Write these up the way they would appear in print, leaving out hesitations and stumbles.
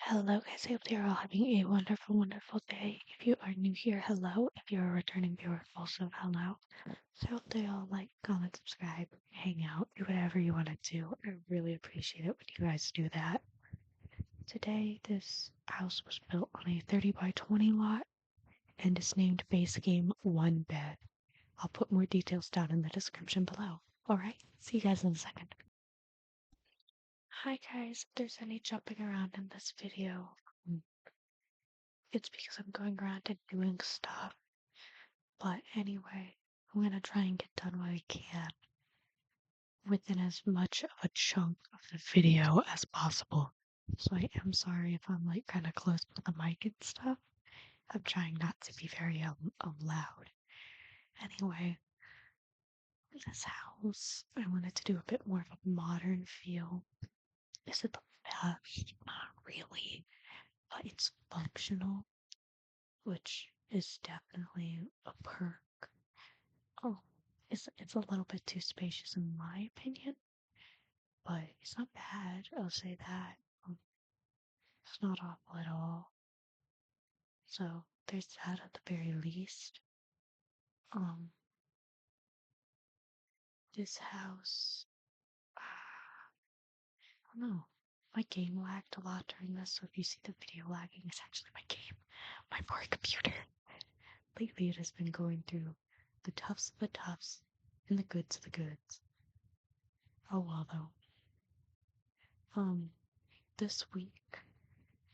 Hello guys, I hope you're all having a wonderful, wonderful day. If you are new here, hello. If you're a returning viewer, also hello. So I hope they all like, comment, subscribe, hang out, do whatever you want to do. I really appreciate it when you guys do that. Today, this house was built on a 30 by 20 lot and is named BaseGame 1 bed. I'll put more details down in the description below. Alright, see you guys in a second. Hi guys, if there's any jumping around in this video, it's because I'm going around and doing stuff. But anyway, I'm gonna try and get done what I can within as much of a chunk of the video as possible. So I am sorry if I'm like kind of close to the mic and stuff. I'm trying not to be very loud. Anyway, this house, I wanted to do a bit more of a modern feel. Is it the best? Not really, but it's functional, which is definitely a perk. Oh, it's a little bit too spacious in my opinion, but it's not bad. I'll say that. It's not awful at all. So there's that at the very least. Um, this house, I don't know. My game lagged a lot during this, so if you see the video lagging, it's actually my game, my poor computer. Lately, it has been going through the toughs of the toughs and the goods of the goods. Oh well, though. This week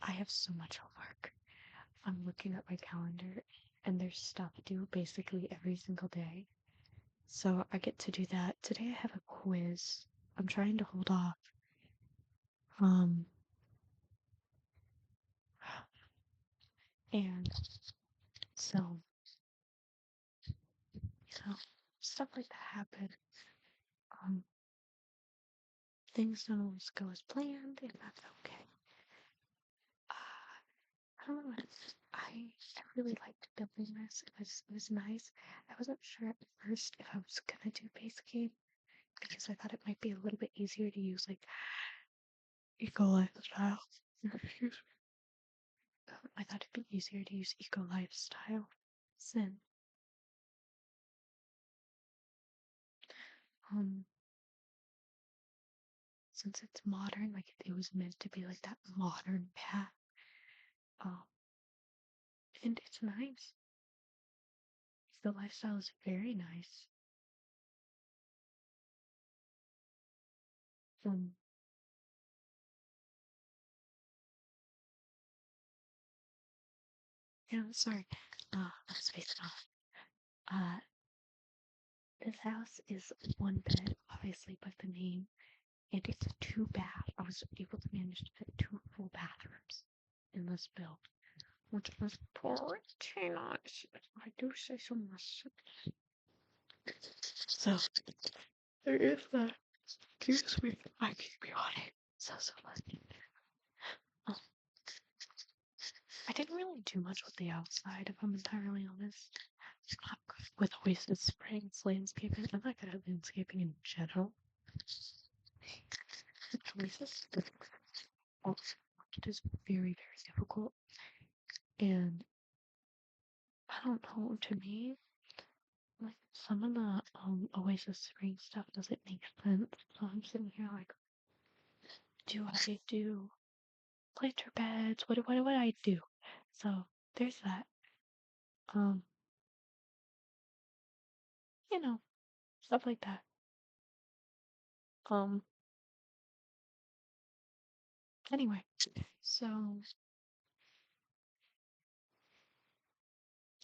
I have so much homework. I'm looking at my calendar and there's stuff due basically every single day. So I get to do that. Today I have a quiz. I'm trying to hold off. And so, stuff like that happen. Things don't always go as planned, and that's okay. I don't know. I really liked building this. It was nice. I wasn't sure at first if I was gonna do base game because I thought it might be a little bit easier to use like eco lifestyle. Excuse me. I thought it'd be easier to use eco lifestyle since um since it's modern, like it was meant to be like that modern path. Um, and it's nice. The lifestyle is very nice. Um, yeah, sorry. Let's face it off. This house is one bed, obviously by the name, and it's a 2 bath. I was able to manage to fit 2 full bathrooms in this build, which was pretty nice. I do say so myself. So there is that. Excuse me, I keep yawning. So lucky. I didn't really do much with the outside, if I'm entirely honest. I'm not good with Oasis Springs landscaping. I'm not good at landscaping in general. Oasis it is very, very difficult. And I don't know, to me, like some of the Oasis Spring stuff doesn't make sense. So I'm sitting here like, do I do planter beds? What do I do? So there's that. You know, stuff like that. Anyway, so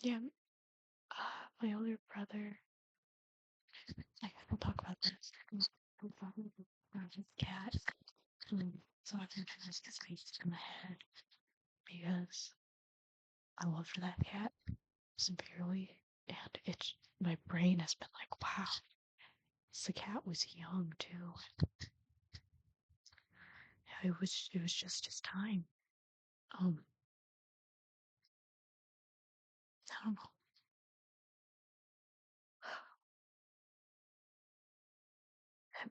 yeah, my older brother, I will talk about this. His cat. So I've been trying to get space in my head because I loved that cat severely, and it's my brain has been like, wow, the cat was young too. Yeah, it was just his time. I don't know.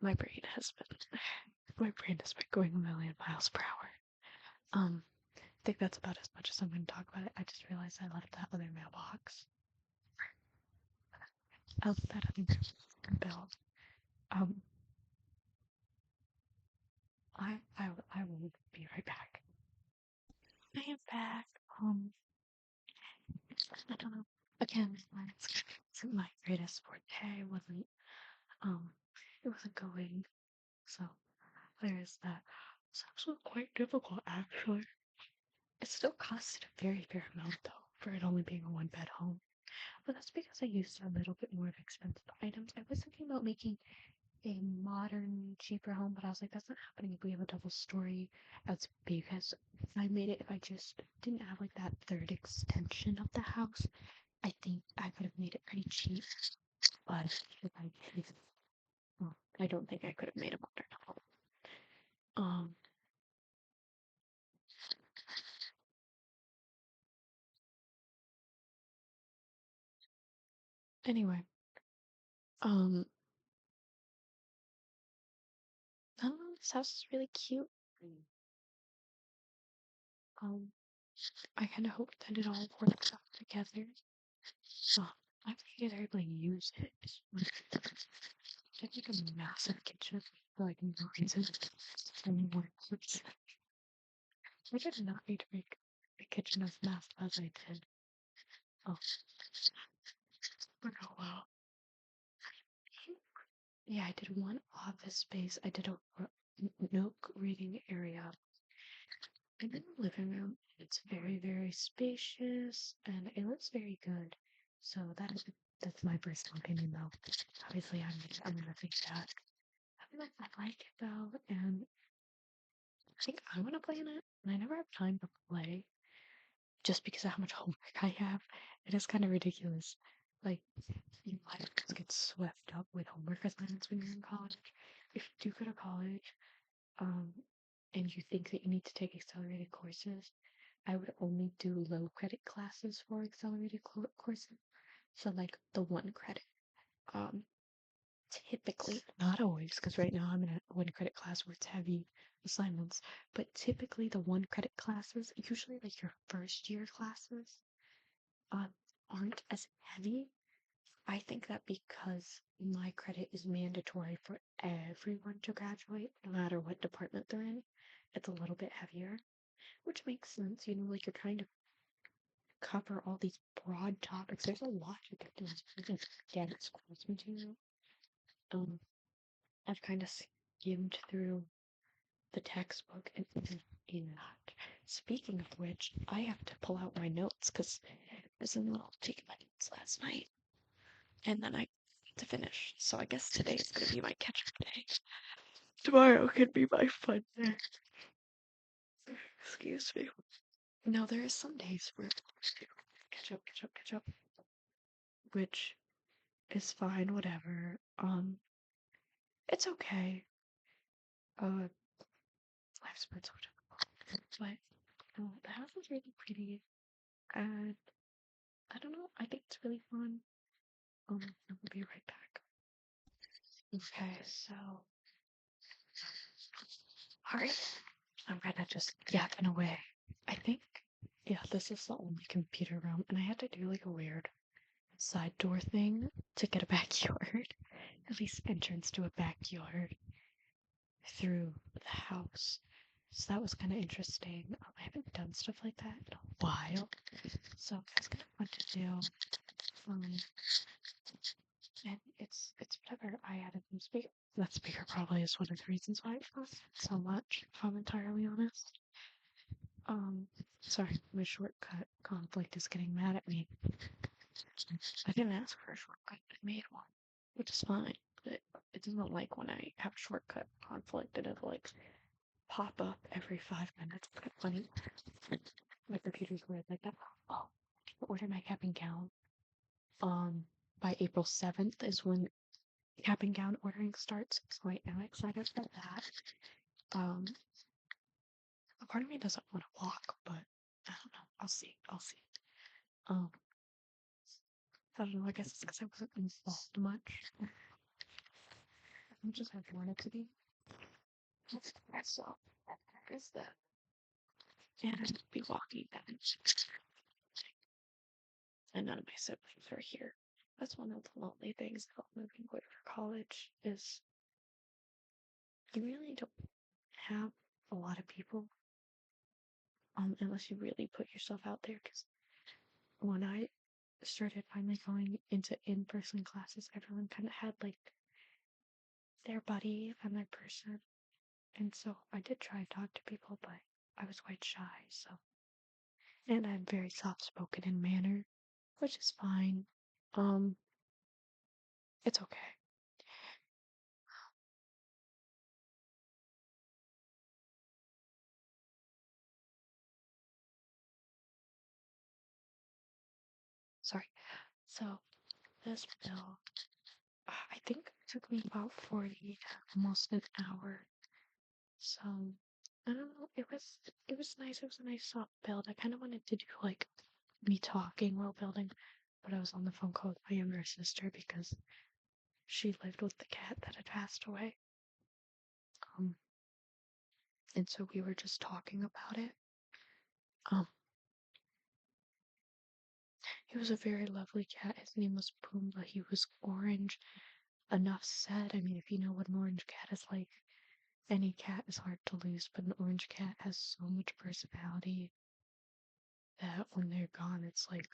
My brain has been going a million miles per hour. think that's about as much as I'm going to talk about it. I just realized I left that other mailbox. I left that other bill. I will be right back. I am back. I don't know. Again, it wasn't my greatest forte. It wasn't going. So there's that. It's actually quite difficult, actually. It still costed a very fair amount, though, for it only being a one-bed home. But that's because I used a little bit more of expensive items. I was thinking about making a modern, cheaper home, but I was like, that's not happening if we have a double story as big as I made it. If I just didn't have like that third extension of the house, I think I could have made it pretty cheap. But if I did, well, I don't think I could have made a modern home. Anyway, I don't know, this house is really cute. Um, I kind of hope that it all works out together. I think I really use it. It's like a massive kitchen for like no reason anymore. I did not need to make the kitchen as massive as I did. Oh, but oh well. Yeah, I did one office space. I did a nook reading area. And then the living room. It's very, very spacious and it looks very good. So that's my personal opinion though. Obviously I'm gonna think that. I like it though, and I think I wanna play in it, and I never have time to play just because of how much homework I have. It is kind of ridiculous. Like you might just get swept up with homework assignments when you're in college. If you do go to college, um, and you think that you need to take accelerated courses, I would only do low credit classes for accelerated courses. So like the 1 credit. Um, Typically, not always, because right now I'm in a 1 credit class where it's heavy assignments, but typically the 1 credit classes, usually like your first year classes, uh, aren't as heavy. I think that because my credit is mandatory for everyone to graduate, no matter what department they're in, it's a little bit heavier, which makes sense. You know, like you're trying to cover all these broad topics. There's a lot you can do in dance course material. Um, I've kind of skimmed through the textbook and in that. Speaking of which, I have to pull out my notes because I was in the middle of taking my notes last night, and then I to finish. So I guess today is gonna be my catch-up day. Tomorrow could be my fun day. Excuse me. No, there is some days where catch up, which is fine, whatever. It's okay. Life's been so difficult, but the house is really pretty, and I don't know. I think it's really fun. I'll be right back. Okay, so alright, I'm gonna just yapping away. I think, yeah, this is the only computer room, and I had to do like a weird side door thing to get a backyard, at least entrance to a backyard through the house. So that was kind of interesting. I haven't done stuff like that in a while, so it's kind of fun to do. And it's whatever. I added some speaker. That speaker probably is one of the reasons why it costs so much, if I'm entirely honest. Sorry, my shortcut conflict is getting mad at me. I didn't ask for a shortcut, I made one, which is fine, but it doesn't like when I have a shortcut conflict and it'll like pop up every 5 minutes. It's kind of funny. My computer's weird like that. Oh, I ordered my cap and gown. By April 7th is when cap and gown ordering starts, so I am excited for that. A part of me doesn't want to walk, but I don't know. I'll see. Um, I don't know. I guess it's because I wasn't involved much. I just have wanted to be. So, is that? And I'd be walking that. And none of my siblings are here. That's one of the lonely things about moving away for college is you really don't have a lot of people unless you really put yourself out there. Because when I started finally going into in-person classes, everyone kind of had like their buddy and their person. And so I did try to talk to people, but I was quite shy, so. And I'm very soft-spoken in manner, which is fine. Um, it's okay. Sorry. So, this bill, I think it took me about 40, almost an hour. So, I don't know, it was nice. It was a nice soft build. I kind of wanted to do like me talking while building, but I was on the phone call with my younger sister because she lived with the cat that had passed away. Um, and so we were just talking about it. Um, he was a very lovely cat. His name was Pumbaa. He was orange. Enough said. I mean, if you know what an orange cat is like, any cat is hard to lose, but an orange cat has so much personality that when they're gone, it's like,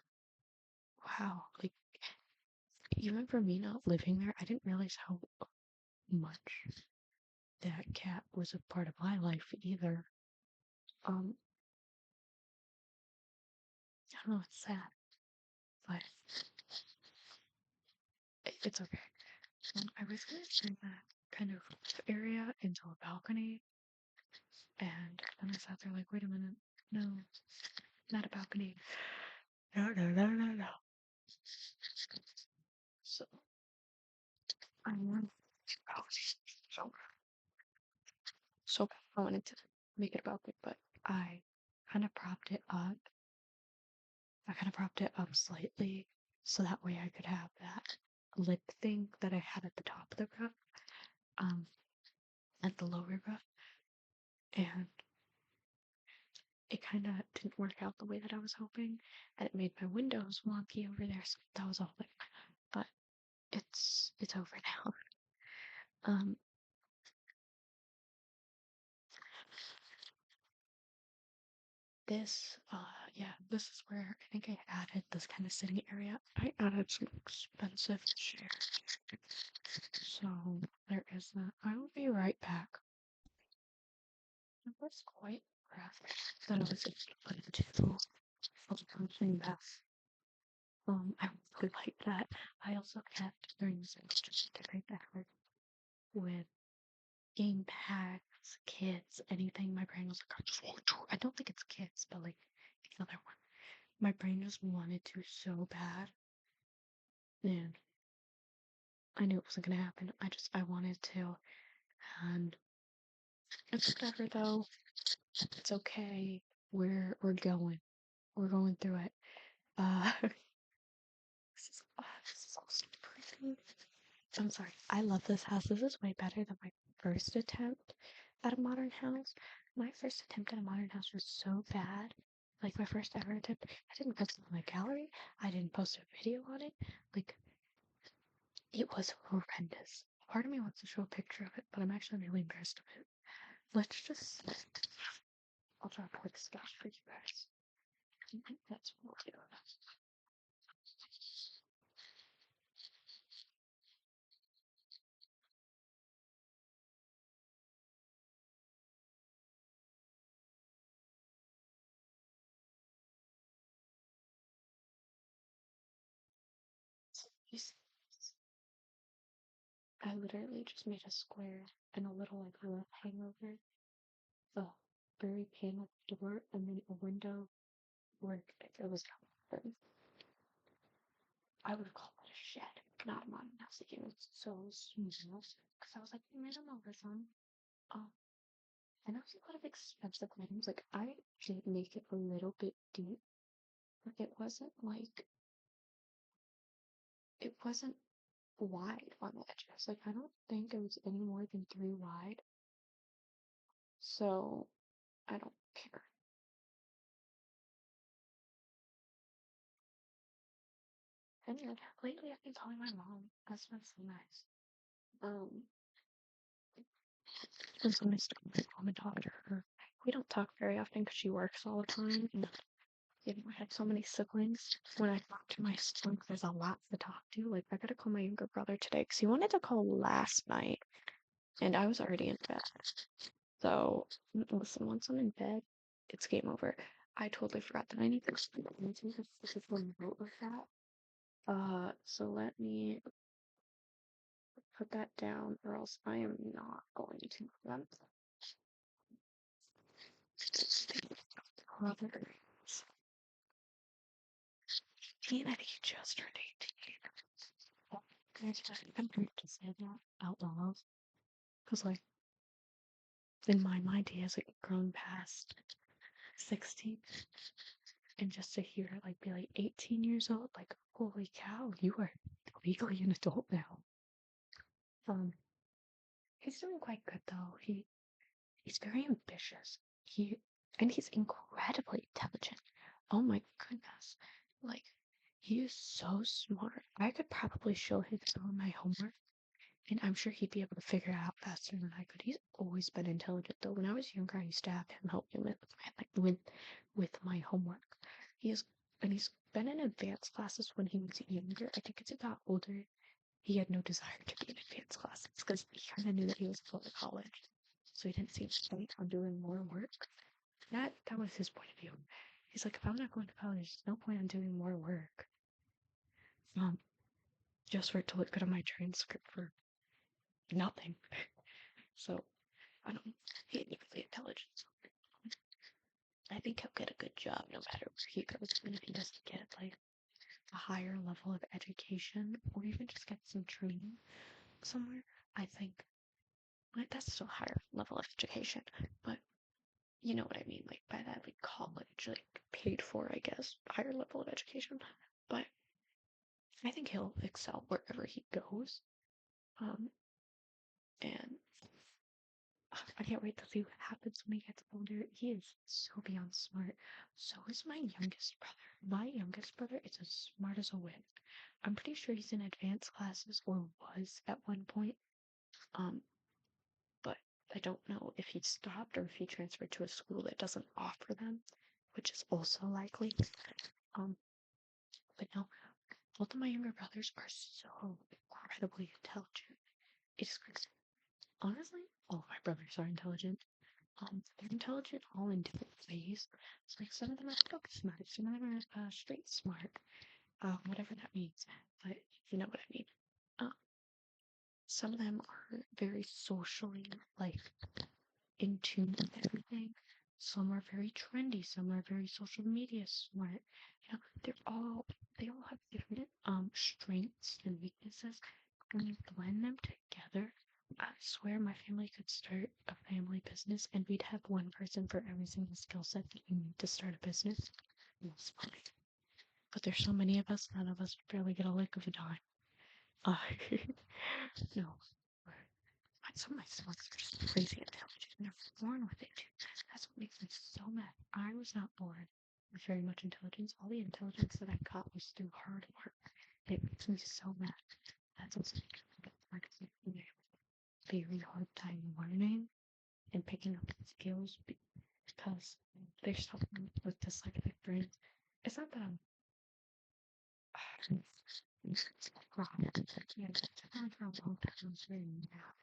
wow. Like, even for me not living there, I didn't realize how much that cat was a part of my life either. Um, I don't know, it's sad, but it's okay. I was gonna turn that kind of area into a balcony, and then I sat there like, wait a minute, no, not a balcony. No, no, no, no, no. So I want so so I wanted to make it a balcony, but I kind of propped it up. I kind of propped it up slightly so that way I could have that lip thing that I had at the top of the roof, um, at the lower roof, and it kind of didn't work out the way that I was hoping, and it made my windows wonky over there. So that was all thing, but it's over now. Um, this is where I think I added this kind of sitting area. I added some expensive chairs, so there is that. I will be right back. I was quite impressed that I was able to put into a functioning bath. I really like that. I also kept during this just to decorate the house with game packs, kits, anything. My brain was like, I just want to. I don't think it's kits, but like the other one. My brain just wanted to so bad, and I knew it wasn't gonna happen. I wanted to, and it's whatever though. It's okay. We're going. We're going through it. This is all so pretty. I'm sorry. I love this house. This is way better than my first attempt at a modern house. My first attempt at a modern house was so bad. Like my first ever attempt, I didn't post it on my gallery. I didn't post a video on it. Like it was horrendous. Part of me wants to show a picture of it, but I'm actually really embarrassed of it. Let's just. I'll try to quick stuff for you guys. I think that's what we'll do. You see, I literally just made a square and a little like roof hangover, a very paneled door, and then a window where it was open. I would call it a shed, not a modern house. Like, it was so small because I was like minimalism. Um, and also a lot of expensive items. Like I did make it a little bit deep, but it wasn't wide on the edges. Like I don't think it was any more than 3 wide. So I don't care. And lately I've been calling my mom. That's been so nice. And so I used to call my mom and talk to her. We don't talk very often because she works all the time. And I have so many siblings. When I talk to my siblings, there's a lot to talk to. Like, I gotta call my younger brother today because he wanted to call last night, and I was already in bed. So, listen, once I'm in bed, it's game over. I totally forgot that I need to explain the physical note of that. So let me put that down, or else I am not going to remember. Brother. And I think he just turned 18. I'm going to say that out loud. Because, like, in my mind, he has, like, grown past 16. And just to hear it, like, be, like, 18 years old, like, holy cow, you are legally an adult now. He's doing quite good, though. He's very ambitious. And he's incredibly intelligent. Oh my goodness. Like, he is so smart. I could probably show him some of my homework, and I'm sure he'd be able to figure it out faster than I could. He's always been intelligent, though. When I was younger, I used to have him help me with my homework. He's been in advanced classes when he was younger. I think as he got older, he had no desire to be in advanced classes because he kind of knew that he was going to college, so he didn't see point on doing more work. That was his point of view. He's like, if I'm not going to college, there's no point on doing more work. Just for it to look good on my transcript for nothing. So I don't know. He's really intelligent. I think he'll get a good job no matter where he goes, even if he doesn't get like a higher level of education or even just get some training somewhere. I think like that's still a higher level of education, but you know what I mean, like by that, like college, like paid for, I guess, higher level of education. But I think he'll excel wherever he goes. And I can't wait to see what happens when he gets older. He is so beyond smart. So is my youngest brother. My youngest brother is as smart as a whip. I'm pretty sure he's in advanced classes or was at one point. But I don't know if he stopped or if he transferred to a school that doesn't offer them, which is also likely. But no, both of my younger brothers are so incredibly intelligent. It's crazy. Honestly, all of my brothers are intelligent. They're intelligent all in different ways. It's like some of them are book smart, some of them are street smart, whatever that means. But you know what I mean. Some of them are very socially like in tune with everything. Some are very trendy. Some are very social media smart. You know, they all have different strengths and weaknesses. When you blend them together, I swear my family could start a family business and we'd have one person for every single skill set that you need to start a business. It's funny. But there's so many of us, none of us barely get a lick of a dime. No. Some of my siblings are just crazy intelligent and they're born with it too. That's what makes me so mad. I was not born with very much intelligence. All the intelligence that I got was through hard work. It makes me so mad. That's what's like a very hard time learning and picking up skills because there's something with dyslexic brains. It's not that I'm for a long time I was very mad.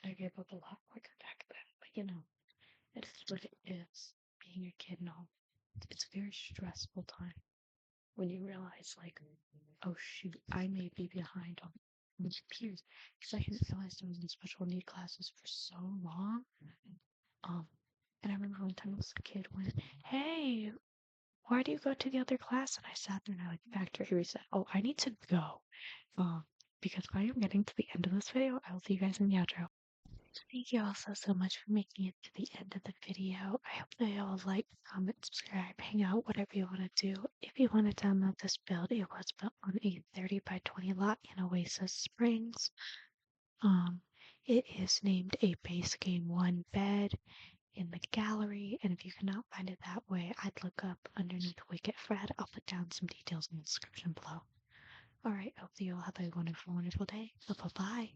I gave up a lot quicker back then, but you know, it's what it is. Being a kid and all, it's a very stressful time when you realize, like, oh shoot, I may be behind on my peers because I hadn't realized I was in special need classes for so long. And I remember one time this kid went, "Hey, why do you go to the other class?" And I sat there and I like factory reset. Oh, I need to go. Because I am getting to the end of this video. I will see you guys in the outro. Thank you all so much for making it to the end of the video. I hope that you all like, comment, subscribe, hang out, whatever you want to do. If you want to download this build, it was built on a 30 by 20 lot in Oasis Springs. It is named a base game 1 bed in the gallery, and if you cannot find it that way, I'd look up underneath Wicketfred. I'll put down some details in the description below. Alright, hope that you all have a wonderful, wonderful day. Bye-bye.